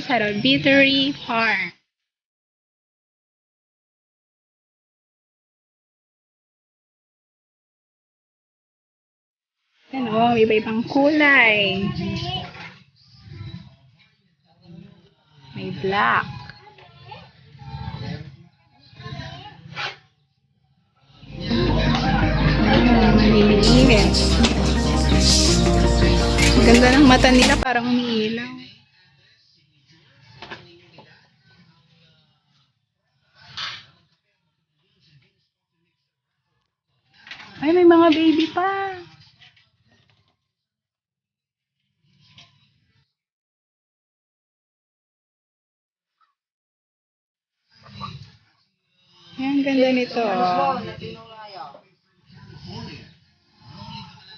sa Rabbittery Farm. Yan o, iba-ibang kulay. May black. Malilinis. Ganda ng mata nila, parang umiilaw. Ay, may mga baby pa. Ayan, ganda nito. Oh.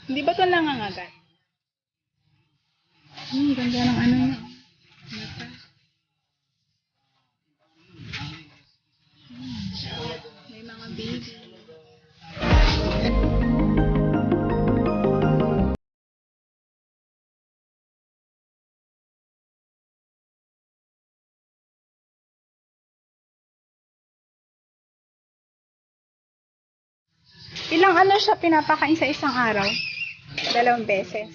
Hindi ba ito nangangagat? Ganda ng ano niya. Mata. May mga baby. Ilang ano siya pinapakain sa isang araw? 2 beses.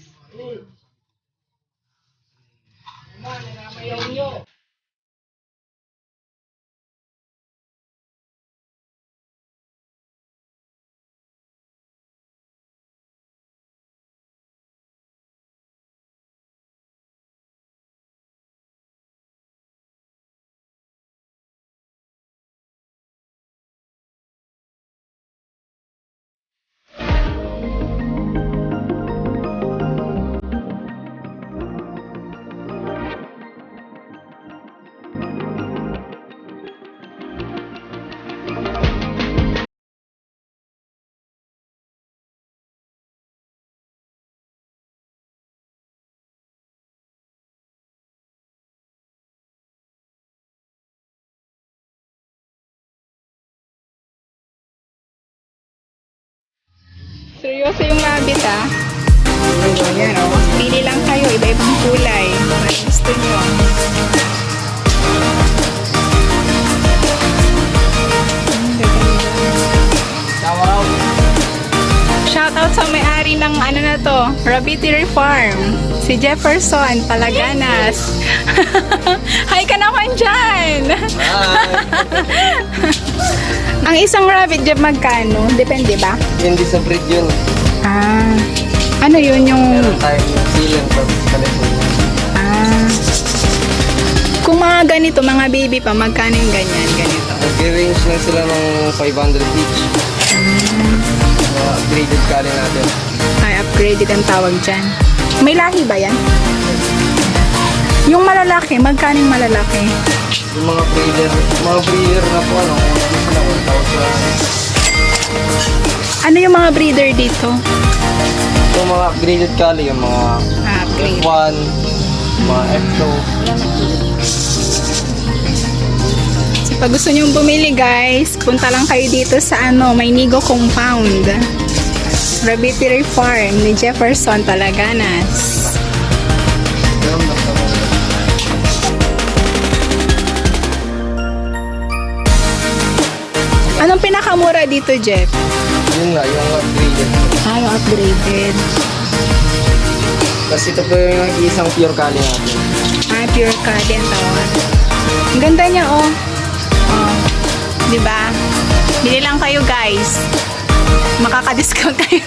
Seryoso yung rabbit ah. Ayan o. Pili lang kayo. Iba-ibang kulay. Ano gusto nyo? Shoutout sa may-ari ng ano na to, Rabbittery Farm. Si Jefferson Palaganas. Hi ka naman dyan! Ang isang rabbit, Jeff, magkano? Depende ba? Hindi sa breed yun. Ah, ano yun yung... Meron tayong silang California. Ah. Kung mga ganito, mga baby pa, magkano yung ganyan, ganito? Nag-range lang sila ng 500 each. Mga upgraded kali natin. Ay, upgraded ang tawag dyan. May lahi ba yan? Yung malalaki, magkano yung malalaki? Yung mga breeder na po, ano, gusto na 1,000. Ano yung mga breeder dito? Yung mga upgraded kali, yung mga Upgrade. F1, mga F2. So, pag gusto nyong bumili guys, punta lang kayo dito sa ano, Maynigo Compound. Rabbittery Farm ni Jefferson Palaganas. Anong pinakamura dito, Jeff? Yun nga, yung upgraded. Ah, yung upgraded. Tapos ito po yung isang pure kali natin. Ah, pure cali ang tawag. Ang ganda niya, oh. Oh. Diba? Bili lang kayo, guys. Makaka-discount kayo.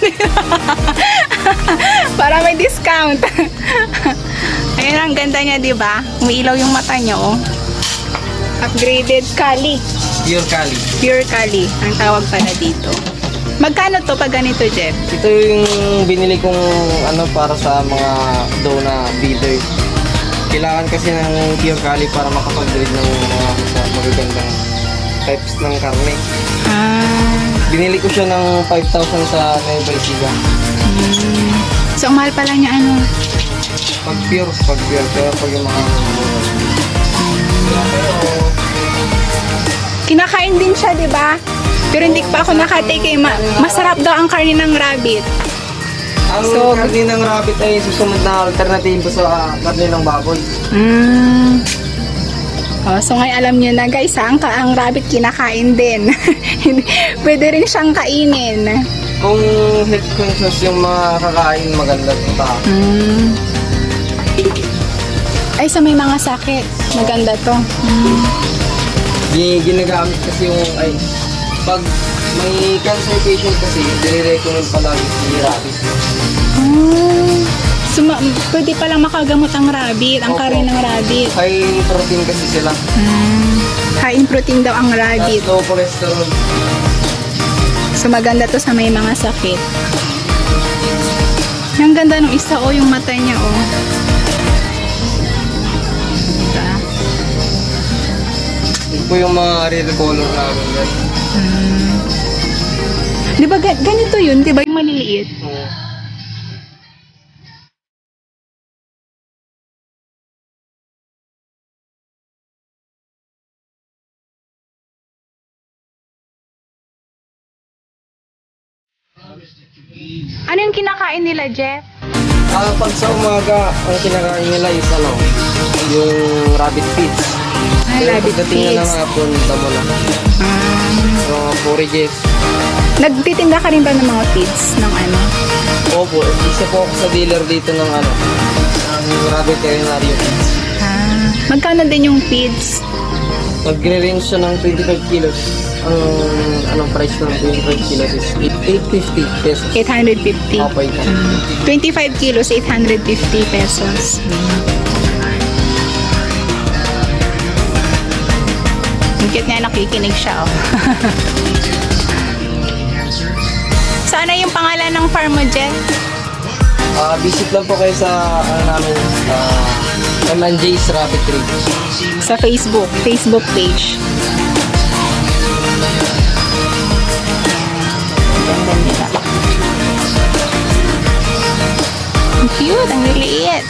Para may discount. Ayun, ang ganda niya, diba? Umiilaw yung mata niya, oh. Upgraded cali. Pure kali. Pure cali ang tawag pala dito. Magkano to pag ganito, Jeff? Ito yung binili kong ano para sa mga doe na breeder. Kailangan kasi ng pure kali para makapag-breed ng mga magagandang types ng karne. Ah. Binili ko siya ng 5,000 sa Nueva Ecija. So, ang mahal pala niya, ano? Pag pure. Pero pag yung mga... Kinakain din siya, di ba? Pero hindi pa ako nakatake. Masarap daw ang karne ng rabbit. Ang So, karne ng rabbit ay susunod na alternatibo sa karne ng baboy. Oh, so ngayon alam nyo na guys, ang rabbit kinakain din. Pwede rin siyang kainin. Kung health conscious yung mga kakain, maganda ito. Mm. Ay, sa may mga sakit. Maganda to. Mm. Ginagamit kasi yung, pag may cancer patient kasi, dire-recommend palagi si rabbit. So, pwede palang makagamot ang rabbit, ang Opo. karin ng rabbit. High protein kasi sila. High in protein daw ang rabbit. At low cholesterol. So, maganda to sa may mga sakit. Ang ganda ng isa, oh, yung mata niya, oh. Diba? Ito po yung mga rare color namin. Guys. Di ba ganito yun? Di ba yung maliliit? Ano yung kinakain nila, Jeff? Pag sa umaga, ang kinakain nila is yung rabbit feeds. Ay, Pero rabbit pagdating na feeds. ng hapon, damo na. Mga forages. Nagtitinda ka rin ba ng mga feeds ng ano? Opo, isa po ako sa dealer dito ng ang rabbit veterinary feeds. Magkano din yung feeds? Magre-range siya ng 25 kilos. Anong price ng 25 kilos is 850 pesos. 850. Opo, 25 kilos, 850 pesos. Ang cute nga, nakikinig siya, oh. Sana yung pangalan ng farm mo, Jen? Visit lang po kayo sa namin, M&J's Rabbit Trade. Sa Facebook page. Ganda nila. Ang cute, ang liliit.